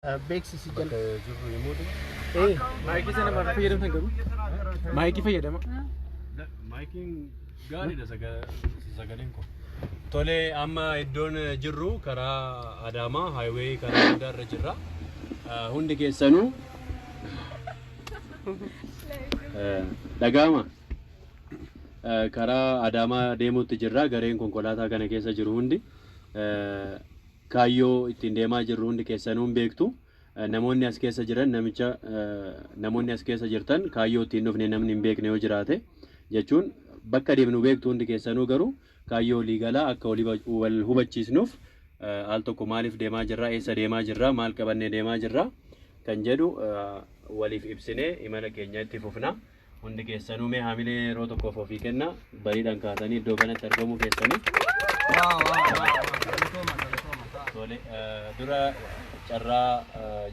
beeksisi jala. Jirru yommuu Maayikii sana maal fayyadamtan garuu? Maayikii fayyadama. maayikiin gaariidha sagaleen kun. Tole amma iddoon jirru karaa Adaamaa highway karaa guddaarra jirra. Hundi keessanuu dhaga'ama. Karaa Adaamaa deemuutti jirra. Gareen konkolaataa kana keessa jiru hundi kaayyoo ittiin deemaa jirru hundi keessanuu beektu. Namoonni as keessa jiran namoonni as keessa jirtan kaayyoo ittiin dhufne namni hin beekne yoo jiraate jechuun bakka deemnu beektu hundi keessanuu garuu kaayyoo liigalaa akka wal hubachiisnuuf al tokko maaliif deemaa jirra, eessa deemaa jirra, maal qabannee deemaa jirra kan jedhu waliif ibsinee imala keenya itti fufna. Hundi keessanuu mee haamilee yeroo tokkoof ofii kenna bariidhaan kaatanii iddoo kanatti argamuu keessanii. Tole dura carraa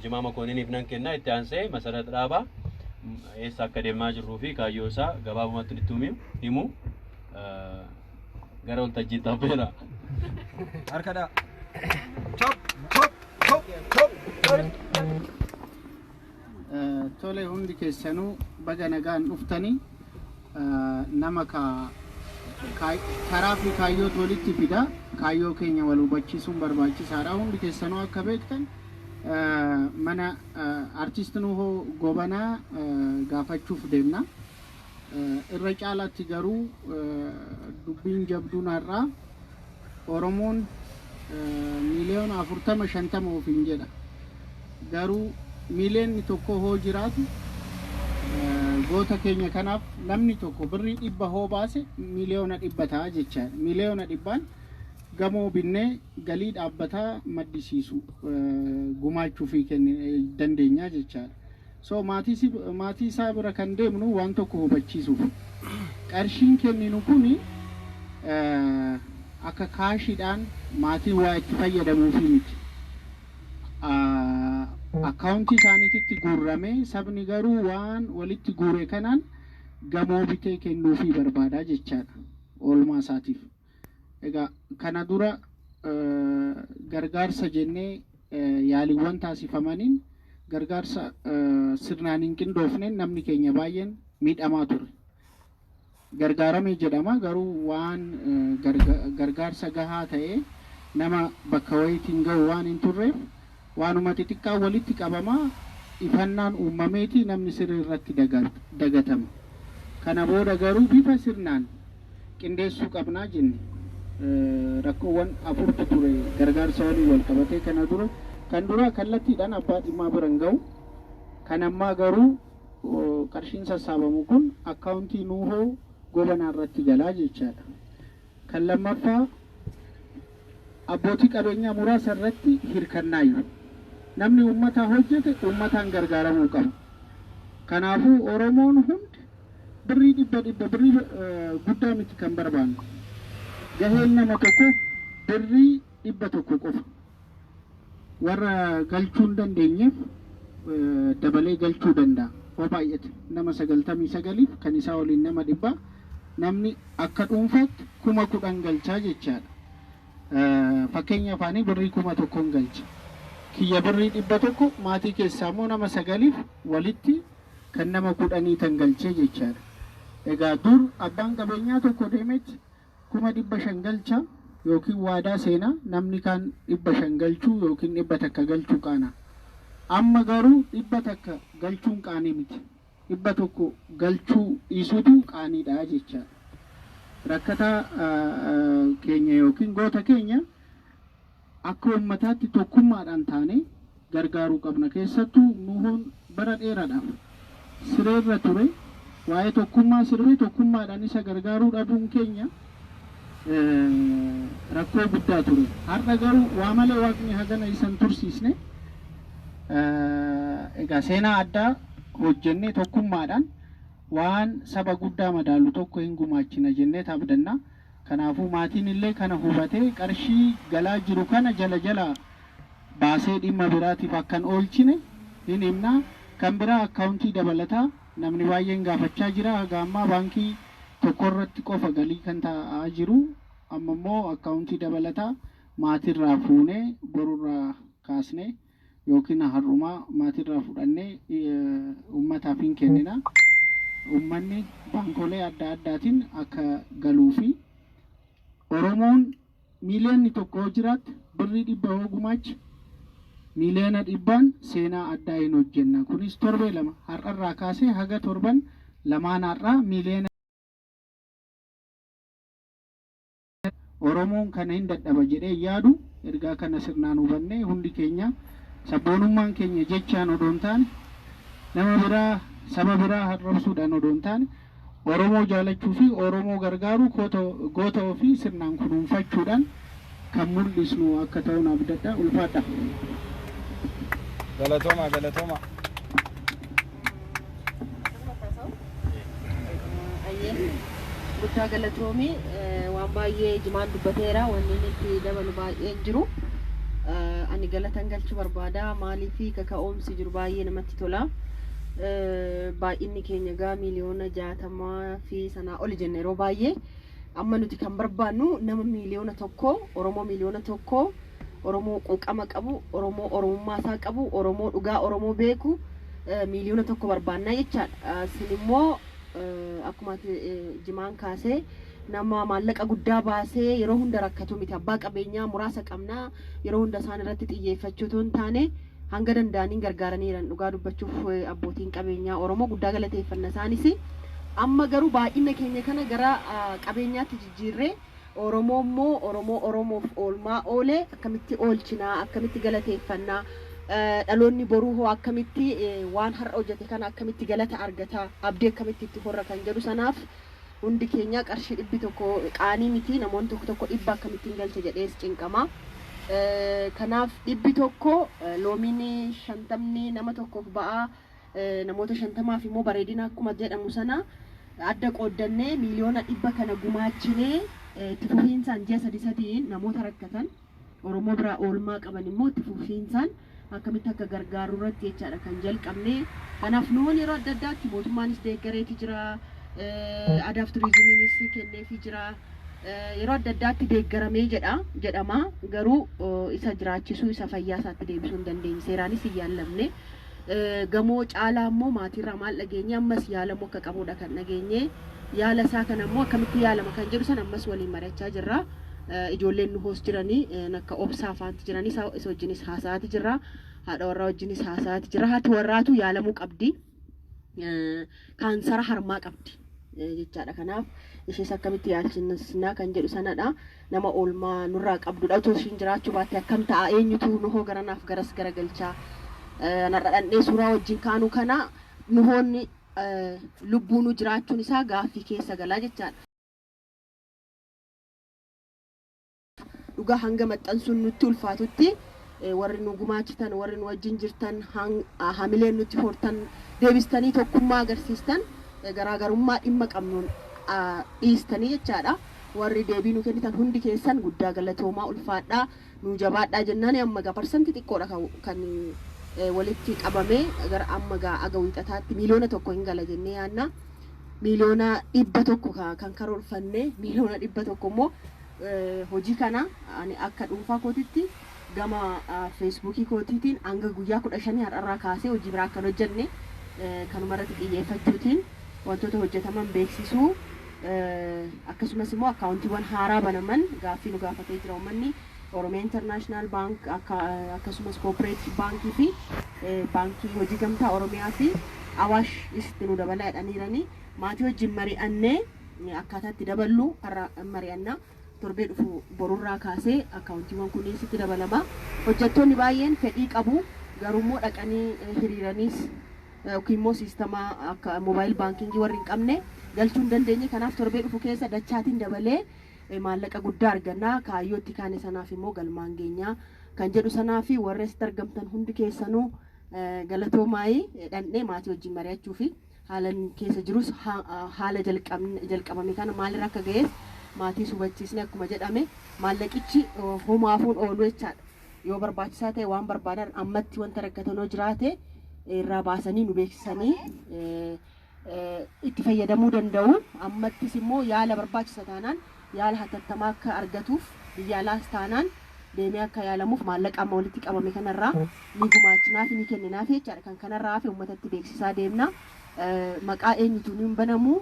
Jimaa Makooniniif nan kenna itti aansee Masarat Dhaabaa eessa akka deemaa jirruu fi kaayyoo isaa gabaabumatti nutti himu gara waltajjiitti affeera. Harkadhaa. Tole hundi keessanuu baga nagaan dhuftanii nama karaa fi kaayyoo walitti fida. Kaayyoo keenya wal hubachiisuun barbaachisaadha. Hundi keessanuu akka beektan mana artist Nuhoo Gobanaa gaafachuuf deemna. Irra caalaatti garuu dubbiin jabduun har'aa Oromoon miliyoona 40-50 ofiin jedha. Garuu miliyoonni tokko hoo jiraatu goota keenya kanaaf namni tokko birrii 100 hoo baase miliyoona 100 ta'a jechaadha. Miliyoona 100 gamoo binnee galii dhaabbataa maddisiisu gumaachuu fi dandeenya jechaadha. So maatii isaa bira kan deemnu waan tokko hubachiisuuf. Qarshiin kenninu kuni akka kaashiidhaan maatii waa itti fayyadamuufi miti. Akkaawuntii isaaniitti guurramee sabni garuu waan walitti guure kanaan gamoo bitee kennuufii barbaada jechaadha oolmaa isaatiif. Egaa kana dura gargaarsa jennee yaaliiwwan taasifamaniin gargaarsa sirnaan hin qindoofneen namni keenya baay'een miidhamaa ture. Gargaaramee jedhama garuu waan gargaarsa gahaa ta'ee nama bakka wayiitiin gahu waan hin turreef waanuma xixiqqaa walitti qabamaa ifannaan uumameeti namni sirrii irratti dagatama. Kana booda garuu bifa sirnaan qindeessuu qabnaa jenne. Rakkoowwan afurtu ture gargaarsa waliin wal qabatee kan dura kallattiidhaan abbaa dhimmaa biran gahu. Kan ammaa garuu qarshiin sassaabamu kun akkaawuntii Nuhoo Gobanaa irratti galaa jechaadha. Kan lammaffaa abbootii qabeenyaa muraasa irratti hirkannaayu. Namni uummataa hojjete uummataan gargaaramuu qaba. Kanaafuu Oromoon hundi birrii 100 birrii guddaa miti kan barbaannu. Gaheen nama tokko birrii 100 qofa. Warra galchuu hin dandeenyeef dabalee galchuu danda'a. Hoo baay'ate nama 99 kan isaa waliin nama 100 namni akka dhuunfaatti 10,000 galchaa jechaadha. Fakkeenya afaanii birrii 1,000 galcha. Kiyya birrii 100 maatii keessaa immoo nama 9 walitti kan nama 10 tan galchee jechaadha. Egaa dur abbaan qabeenyaa tokko deemetti 500 galcha yookiin waadaa seenaa namni kaan 500 galchuu yookiin 100 galchuu qaana. Amma garuu 100 galchuun qaanii miti. 100 galchuu dhiisuutu qaaniidha jechaadha. Rakkataa keenya yookiin goota keenya akka uummataatti tokkummaadhaan taane gargaaruu qabna. Keessattuu Nuhoon bara dheeraadhaaf sireerra ture. Waa'ee tokkummaa sirrii tokkummaadhaan isa gargaaruu dhabuun keenya rakkoo guddaa ture. Har'a garuu waa malee waaqni hagana isan tursiisne egaa seenaa addaa hojjennee tokkummaadhaan waan saba guddaa madaalu tokko hin gumaachina jennee taabdanna. Kanaafuu maatiin illee kana hubatee qarshii galaa jiru kana jala baasee dhimma biraatiif akkan oolchine hin himna. Kan biraa akkaawuntii dabalataa namni baay'een gaafachaa jira. Haga ammaa baankii tokko irratti qofa galii kan ta'aa jiru. Amma immoo akkaawuntii dabalataa maatirraa fuunee borurraa kaasnee yookiin har'umaa maatirraa fudhannee uummataaf hin kennina. Uummanni baankolee adda addaatiin akka galuu fi Oromoon miiliyoonni tokko jiraat birrii 100 gumaacha miliyoona 100 seenaa addaa hin hojjenna. Kunis torbee lama har'arraa kaasee haga torban lamaan har'aa miliyoona Oromoon kana hin dadhaba jedhee yaadu ergaa kana sirnaan hubannee hundi keenya sabboonummaan keenya jechaan odoo hin taane nama biraa saba biraa harrabsuudhaan odoo hin taane Oromoo jaalachuu fi Oromoo gargaaru goota ofii sirnaan kunuunfachuudhaan kan mul'isnu akka ta'uun abdadha. Ulfaadha. Galatooma. Guddaa galatoomii waan baay'ee jimaan dubbateera wanni itti dabalu baay'een jiru. Ani galatan galchuu barbaada maaliif kaka'umsi jiru baay'ee namatti tola. Baay'inni keenya gaa miliyoona 60 fi sanaa oli jenne yeroo baay'ee amma nuti kan barbaannu nama miliyoona tokko Oromoo miliyoona tokko Oromoo quuqama qabu Oromoo Oromummaa isaa qabu Oromoo dhugaa Oromoo beeku miliyoona tokko barbaannaa jechaadha. Sin immoo akkuma jimaan kaasee nama maallaqa guddaa baasee yeroo hunda rakkatu miti abbaa qabeenyaa muraasa qabnaa yeroo hunda isaan irratti xiyyeeffachuu osoo hin taane hanga danda'aniin gargaaraniiran dhugaa dubbachuuf abbootiin qabeenyaa Oromoo guddaa galateeffanna isaanis amma garuu baay'ina keenya kana gara qabeenyaatti jijjiirree Oromoo immoo Oromoof oolmaa oolee akkamitti oolchinaa akkamitti galateeffannaa dhaloonni boruu hoo akkamitti waan har'a hojjete kana akkamitti galata argata abdii akkamitti itti horra kan jedhu sanaaf hundi keenya qarshii 100 qaanii miti namoonni tokko 100 akkamittiin galche jedhees cinqama. Kanaaf 100 loomiin 50 nama tokkoof ba'aa namoota 50 immoo bareedina akkuma jedhamu sana adda qooddannee miliyoona 100 kana gumaachinee itti fufiinsaan ji'a 3 namoota rakkatan Oromoo biraa oolmaa qaban immoo itti fufiinsaan akkamitti akka gargaaru irratti jechaadha kan jalqabne. Kanaaf nuun yeroo adda addaatti mootummaanis deeggareeti jira, aadaaf turizimiinis kenneefii jira. Yeroo adda addaatti deeggaramee jedhama garuu isa jiraachisuu isa fayyaa isaatti deebisuu hin dandeenye seeraanis hin yaallamne. Gamoo caalaa immoo maatiirraa maal dhageenye ammas yaalamu akka qabudha kan dhageenye. Yaala isaa kana immoo akkamitti yaalama kan jedhu san ammas waliin mari'achaa jirra. Ijoolleen nu hoos jiranii akka obsaa afaanti jiranii isa wajjinis haasaati jirra. Haadha warraa wajjinis haasaati jirra. Haati warraatu yaalamuu qabdi. Kaansara harmaa qabdi jechaadha. Kanaaf ishees akkamitti yaalchisnaa kan jedhu sanadha. Nama oolmaa nurraa qabdudha. Otoo ishiin jiraachuu baatte akkam ta'a eenyutu nu hoo garanaaf garas garagalchaa. Narra dhandhee suuraa wajjin kaanuu kana nuhoonni lubbuun jiraachuun isaa gaaffii keessa galaa jechaadha. Dhugaa hanga maxxansuun nutti ulfaatutti warri nu gumaachitan warri nu wajjin jirtan hamileen nutti hortan deebistanii tokkummaa agarsiistan garaagarummaa dhimma qabnuun dhiistanii jechaadha. Warri deebii nu kennitan hundi keessan guddaa galatoomaa ulfaadhaa nu jabaadhaa jennaan amma gaa parsantii xiqqoodha kan walitti qabamee gara amma gaa aga wiixataatti miliyoona 1 hin gala jennee yaanna. Miliyoona 100 kan karoorfanne miliyoona 100 immoo hojii kana ani akka dhuunfaa kootitti gama feesbuukii kootiitiin hanga guyyaa 15 har'arraa kaasee hojii biraa kan hojjenne kanuma irratti xiyyeeffachuutiin wantoota hojjetaman beeksisuu akkasumas immoo akkaawuntiiwwan haaraa banaman gaaffii nu gaafatee jira uummanni Oromiyaa International Bank akkasumas Cooperative Baankii fi baankii hojii gamtaa Oromiyaa fi Awaash itti nu dabalaa jedhaniiranii maatii wajjin mari'annee akkaataa itti daballu har'a mari'annaa. Torbee dhufu borurraa kaasee akkaawuntiiwwan kunneen sitti dabalama. Hojjettoonni baay'een fedhii qabu garuu immoo dhaqanii hiriiraniis yookiin immoo siistemaa akka moobaayil baankingii warri hin qabne galchuu hin dandeenye. Kanaaf torbee dhufu keessa dachaatiin dabalee maallaqa guddaa argannaa kaayyootti kaane sanaaf immoo galmaan geenyaa kan jedhu sanaaf warra asitti argamtan hundi keessanuu galatoomaayii dhandhee maatii wajjin mari'achuu fi haala keessa jirus haala jalqabame kana maalirra akka ga'es maatii hubachiisne akkuma jedhame maallaqichi homaafuun oolu jechaadha. Yoo barbaachisaa ta'e waan barbaadan ammatti wanta rakkatanoo jiraate irraa baasanii nu beeksisanii itti fayyadamuu danda'u. Ammattis immoo yaala barbaachisa taanaan yaala hatattamaa akka argatuuf biyya alaas taanaan deemee akka yaalamuuf maallaqa amma walitti qabame kanarraa ni gumaachinaaf ni kenninaaf jechaadha. Kan kanarraa fi uummatatti beeksisaa deemna. Maqaa eenyuutiin hin banamu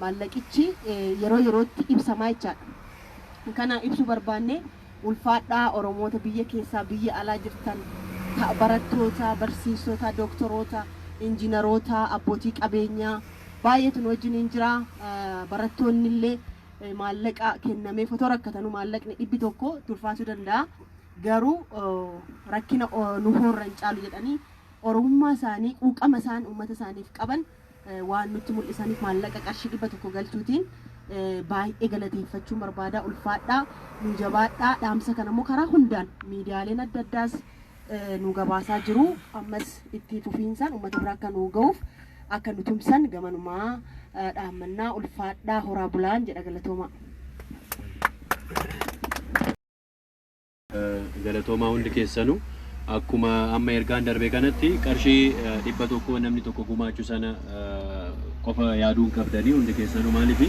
maallaqichi yeroo yerootti ibsamaa jechaadha. Kana ibsu barbaanne ulfaadhaa Oromoota biyya keessaa biyya alaa jirtan barattoota, barsiisota, doktoroota, injiinaroota, abbootii qabeenyaa baay'eetu wajjin hin jira. Barattoonni illee maallaqa kennamee fotoo rakkatanu maallaqni 100 tulfaasuu danda'a. Garuu rakkina nu horran caalu jedhanii oromummaa isaanii quuqama isaan uummata isaaniif qaban waan nutti mul'isaniif maallaqa qarshii 100 galchuutiin baay'ee galateeffachuun barbaada. Ulfaadhaa, nu jabaadhaa. Dhaamsa kana immoo karaa hundaan miidiyaaleen adda addaas nu gabaasaa jiru. Ammas itti fufiinsaan uummata biraa akka nu ga'uuf akka nu tumsan gamanumaa dhaammannaa. Ulfaadhaa, horaa bulaan jedha. Galatooma. Galatooma hundi keessanuu akkuma amma ergaan darbee kanatti qarshii 100 namni tokko gumaachuu sana qofa yaaduun qabdanii hundi keessanuu maaliif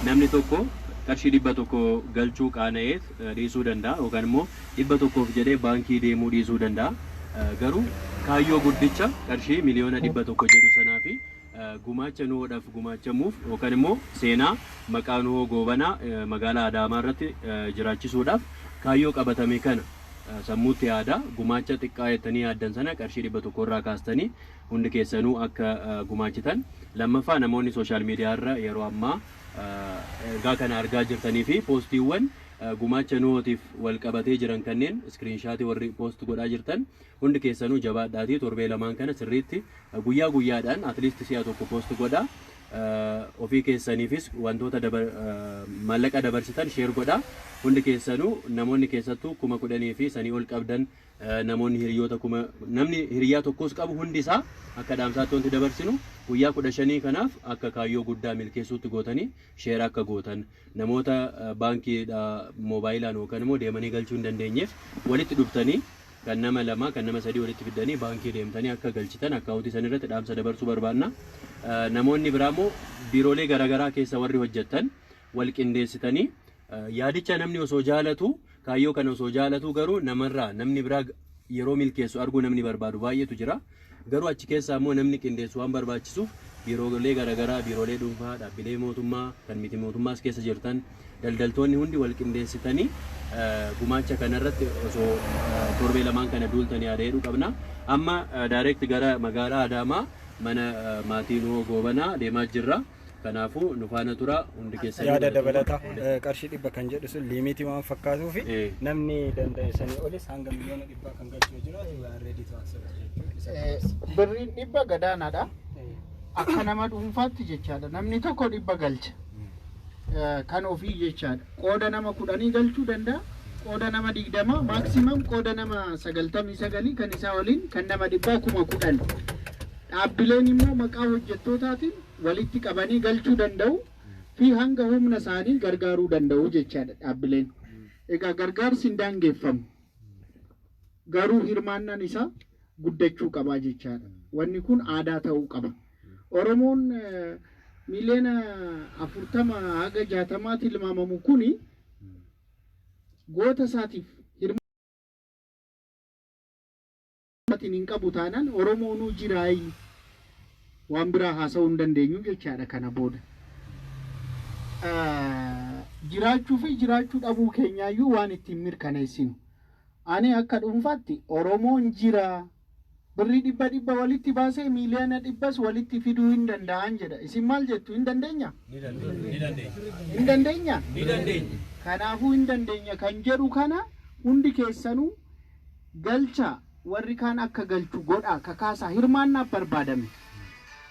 namni tokko qarshii 100 galchuu qaana'eet dhiisuu danda'a yookaan immoo 100f jedhee baankii deemuu dhiisuu danda'a. Garuu kaayyoo guddicha qarshii miliyoona 100 jedhu sanaa fi gumaacha nuudhaaf gumaachamuuf yookaan immoo seenaa maqaa nuhoo goobanaa magaalaa Adaamaa irratti jiraachisuudhaaf kaayyoo qabatame kana sammuutti yaada gumaacha xiqqaa jettanii yaaddan sana qarshii 100 irraa kaastanii hundi keessanuu akka gumaachitan. Lammaffaa namoonni sooshaal miidiyaa irra yeroo ammaa ergaa kana argaa jirtanii fi poostiiwwan gumaacha nuhootiif wal qabatee jiran kanneen iskiriinshaatii warri poost godhaa jirtan hundi keessanuu jabaadhaatii torbee lamaan kana sirriitti guyyaa guyyaadhaan atliist si'a tokko poost godhaa. Ofii keessaniifis wantoota maallaqa dabarsitan sheer godhaa. Hundi keessanuu namoonni keessattuu 10,000 fi sanii ol qabdan namoonni hiriyoota namni hiriyaa tokkos qabu hundi isaa akka dhaamsaatti wanti dabarsinu guyyaa 15 kanaaf akka kaayyoo guddaa milkeessuutti gootanii sheer akka gootan namoota baankii moobaayilaan yookaan immoo deemanii galchuu hin dandeenyeef walitti dhuftanii kan nama 2 kan nama 3 walitti fidanii baankii deemtanii akka galchitan akkaawuntii san irratti dhaamsa dabarsuu barbaanna. Namoonni biraa immoo biiroolee garaagaraa keessa warri hojjettan wal qindeessitanii yaadicha namni osoo jaalatu kaayyoo kana osoo jaalatu garuu namarraa namni biraa yeroo milkeessu arguu namni barbaadu baay'eetu jira. Garuu achi keessaa immoo namni qindeessu waan barbaachisuuf biiroolee garaagaraa biiroolee dhuunfaa dhaabbilee mootummaa kan miti mootummaas keessa jirtan daldaltoonni hundi wal qindeessitanii gumaacha kanarratti osoo torbee lamaan kana duultanii yaaduu qabna. Amma direct gara magaalaa Adaamaa mana maatii nuhoo goobanaa deemaa jirra. Kanaafuu nu faana tura hundi keessanii yaada dabalata qarshii 100 kan jedhu sun liimitii waan fakkaatu fi namni danda'e sanii olis hanga miliyoona 100 kan galchuu jira ready to accept. Birriin 100 gadaanaadha. Akka nama dhuunfaatti jechaadha. Namni tokko 100 galcha. Kan ofii jechaadha. Qooda nama 10 galchuu danda'a. Qooda nama 20 maximum qooda nama 99 kan isaa waliin kan nama 100,010. Dhaabbileen immoo maqaa hojjettootaatiin walitti qabanii galchuu danda'u fi hanga humna isaanii gargaaruu danda'u jechaadha dhaabbileen. Egaa gargaarsi hin daangeffamu. Garuu hirmaannaan isaa guddachuu qaba jechaadha. Wanni kun aadaa ta'uu qaba. Oromoon miliyoona 40 haga 60 tilmaamamu kuni goota isaatiif hirmaatiin hin qabu taanaan Oromoonuu jiraayi waan biraa haasa'uu hin dandeenyu jechaadha. Kana booda jiraachuu fi jiraachuu dhabuu keenyaayyuu waan ittiin mirkaneessinu. Ani akka dhuunfaatti Oromoon jira birrii 100 walitti baasee miliyoona 100 walitti fiduu hin danda'an jedha. Isin maal jettu? Hin dandeenya? Hin dandeenya? Kanaafuu hin dandeenya kan jedhu kana hundi keessanuu galcha warri kaan akka galchu godha kakaasaa hirmaannaaf barbaadame.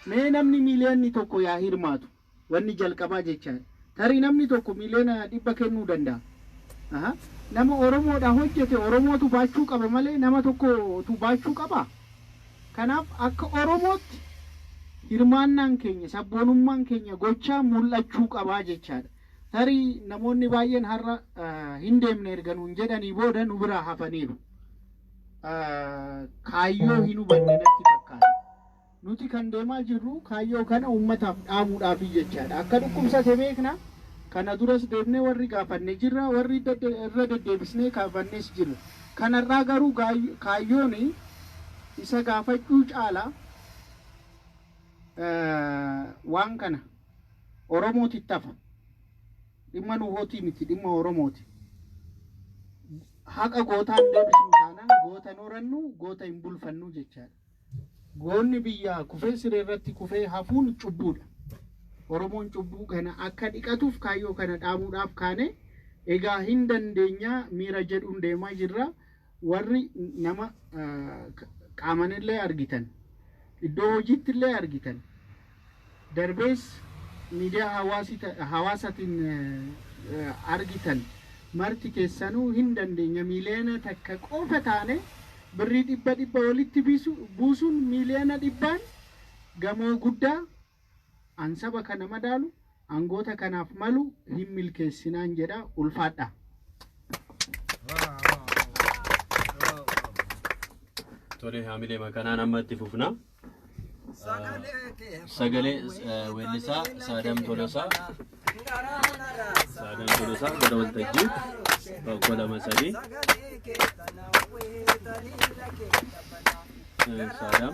Mee namni miliyoonni tokko yaa hirmaatu wanni jalqabaa jechaadha. Tarii namni tokko miliyoona 100 kennuu danda'a. Nama Oromoodhaa hojjete Oromootu baachuu qaba malee nama tokkotu baachuu qaba. Kanaaf akka Oromootti hirmaannaan keenya sabboonummaan keenya gochaa mul'achuu qabaa jechaadha. Tarii namoonni baay'een har'a hin deemne erga nuun jedhanii booda nu biraa hafaniiru. Kaayyoo hin hubanne natti fakkaata. Nuti kan deemaa jirru kaayyoo kana uummataaf dhaabuudhaaf jechaadha. Akka dhukkubsate beekna kana duras deemnee warri gaafanne jirra warri irra deddeebisnee kaafannes jirra kanarraa garuu kaayyoon isa gaafachuu caala waan kana Oromooti tafa dhimma nuuhooti miti dhimma Oromooti haqa gootaan deebisnu taanaan goota noorannu goota hin bulfannu jechaadha. Goonni biyyaa kufee siree irratti kufee hafuun cubbuudha. Oromoon cubbuu kana akka dhiqatuuf kaayyoo kana dhaabuudhaaf kaane egaa hin dandeenyaa miira jedhuun deemaa jirra. Warri nama qaamanillee argitan iddoo hojiittillee argitan darbees miidiyaa hawaasatiin argitan marti keessanuu hin dandeenya miliyoona takka qofa taane birrii dhibba walitti buusuun miliyoona dhibbaan gamoo guddaa ansaba kana madaalu angoota kanaaf malu hin milkeessinaan jedha ulfaadha. Tole haamilee makanaan ammatti fufna. Sagalee weellisaa Saadam Tolosaa gara waltajjii bakka lama sadii Saadam